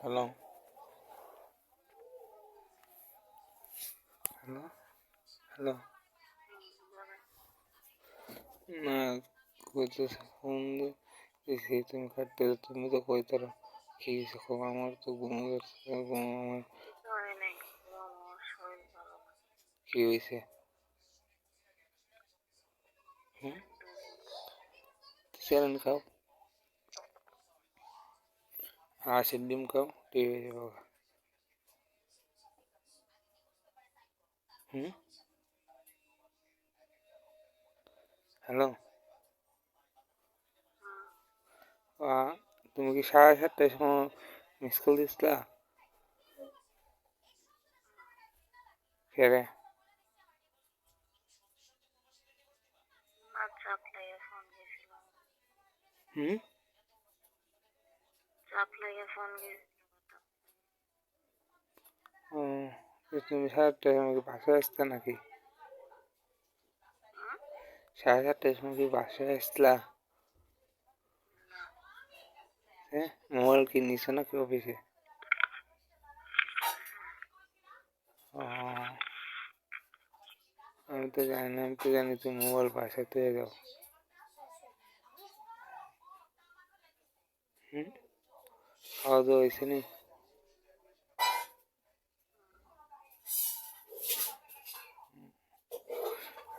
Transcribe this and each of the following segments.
Hello hello hello না কইতেছে phone দিয়েছি তুমি কাটতে তুমি তো কইতারো কি হয়েছে খবর আমার তো ঘুম ধরছে আমার কি হয়েছে হুম স্যালাইন খাও হাঁসের ডিম খাও ঠিক হয়ে যাবে হুম হ্যালো তুমি কি 7:30টার সময় মিস কল দিছিলা কে হুম ও তুমি 7:30টার সময় কি বাসায় আসতে নাকি 7:30টার সময় কি বাসায় আসলা হ্যাঁ মোবাইল কি নিছো নাকি অফিসে ও আমি তো জানি না আমি তো জানি তুমি মোবাইল বাসায় তুলে যাও হুম খাওয়া দাওয়া হয়েছে নি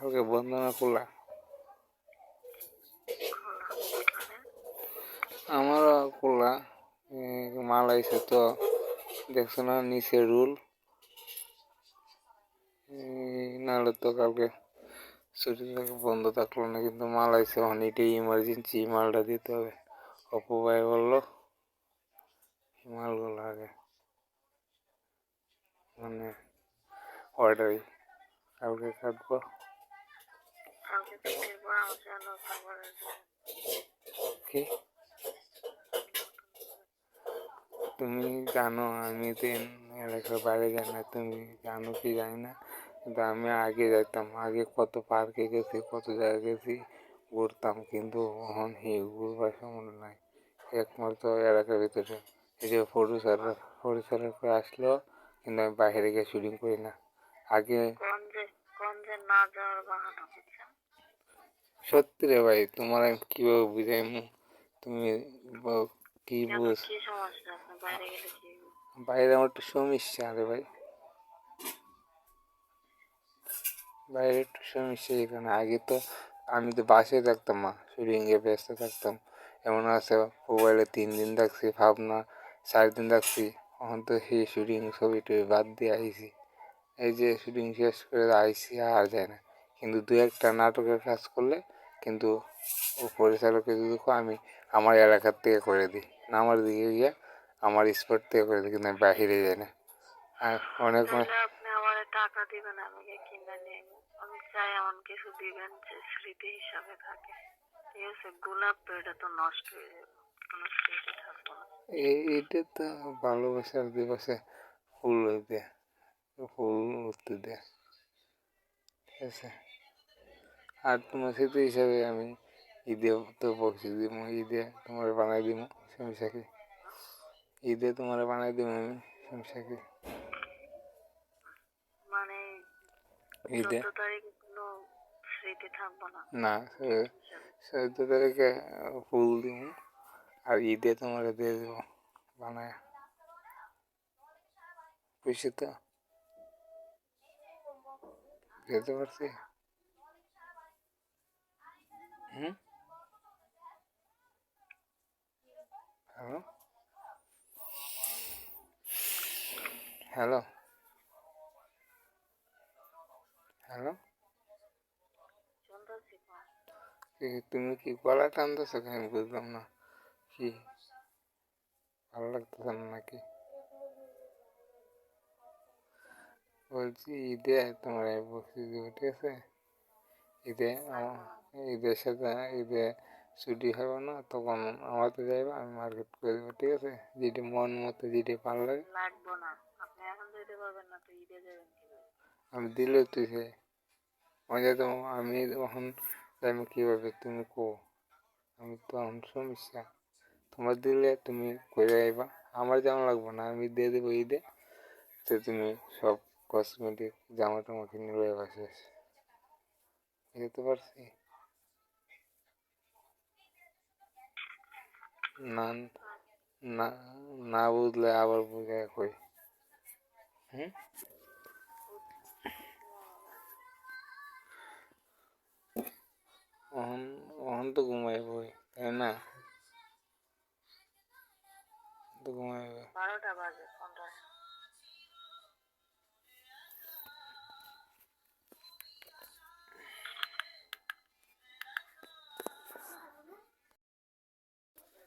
ওকে বন্দনা করলা আমারও করলা মাল আইছে তো দেখছো না নিচে রুল নাহলে তো কালকে ছুটি বন্ধ থাকলো না কিন্তু মাল আইছে এখন এটাই ইমার্জেন্সি মালটা দিতে হবে অপু ভাই বললো মালগুলো আগে মানে অর্ডারই কালকে কাটবো কি তুমি জানো আমি তো এলাকার বাইরে যাই না তুমি জানো কি জানি না কিন্তু আমি আগে যাইতাম আগে কত পার্কে গেছি কত জায়গায় গেছি ঘুরতাম কিন্তু এখন ঘুরবার সময় নাই একমাত্র এলাকার ভিতরে এই যে ফটো স্যার করে আসলো কিন্তু আমি বাইরে গিয়ে শুটিং করি না আগে সত্যি রে ভাই তোমার আমি কিভাবে বুঝাইমু তুমি কি বুঝ বাইরে আমার একটু সমস্যা রে ভাই বাইরে একটু সমস্যা এখানে আগে তো আমি তো বাসায় থাকতাম না শুটিংয়ে ব্যস্ত থাকতাম এমন আছে মোবাইলে 3 দিন থাকছি ভাবনা 4 দিন থাকছি এখন তো সেই শুটিং ছবি টবি বাদ দিয়ে আইছি এই যে শুটিং শেষ করে আইসি আর যায় না কিন্তু দু একটা নাটকের কাজ করলে কিন্তু ও পরিচালককে যদি আমি আমার এলাকার থেকে করে দিই না আমার দিকে গিয়ে আমার স্পট থেকে করে দিই কিন্তু আমি বাহিরে যাই না আর অনেক এইটা তো ভালোবাসার দিবসে ফুল হইতে ফুল উঠতে দেয় ঠিক আছে আর তোমার স্মৃতি হিসাবে আমি ঈদে তো বকশিস দিব ঈদে তোমার বানাই দিব সমস্যা কি ঈদে তোমার বানাই দিব আমি সমস্যা কি ঈদে না 14 তারিখে ফুল দিব আর ঈদে তোমার দিয়ে দেবো বানায় বুঝছি তো যেতে পারছি হুম হ্যালো হ্যালো হ্যালো তুমি কি গলা টানতেছো আমি বুঝলাম না কি ভালো লাগতেছে না নাকি বলছি ঈদে তোমার বকশিস দিব ঠিক আছে ঈদে ঈদের সাথে ঈদে ছুটি হবে না তখন আমাকে যাইবা আমি মার্কেট করে দেবো ঠিক আছে যেটি মন মতো যেটি ভালো লাগে আমি দিলে তুই সে মজা তো আমি তখন আমি কীভাবে তুমি কো আমি তো এখন সমস্যা তোমার দিলে তুমি করে আইবা, আমার যেমন লাগবে না, আমি দিয়ে দেবো ঈদে। তো তুমি সব কসমেটিক জামা টামা কিনে লয়ে বাসে বুঝতে পারছি। না না, না বুঝলে আবার বুঝে কই। হুম, অহন অহন তো ঘুমাইবই তাই না, তো ঘুমাইবে। 12টা বাজে 15।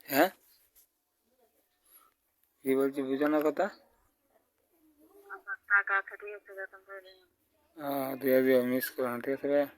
হ্যাঁ, কি বলছি বুঝো না কথা। টাকা আছে, ঠিক আছে, বেতন করে দিন। দিয়ে দিও, মিস করো না, ঠিক আছে ভাইয়া।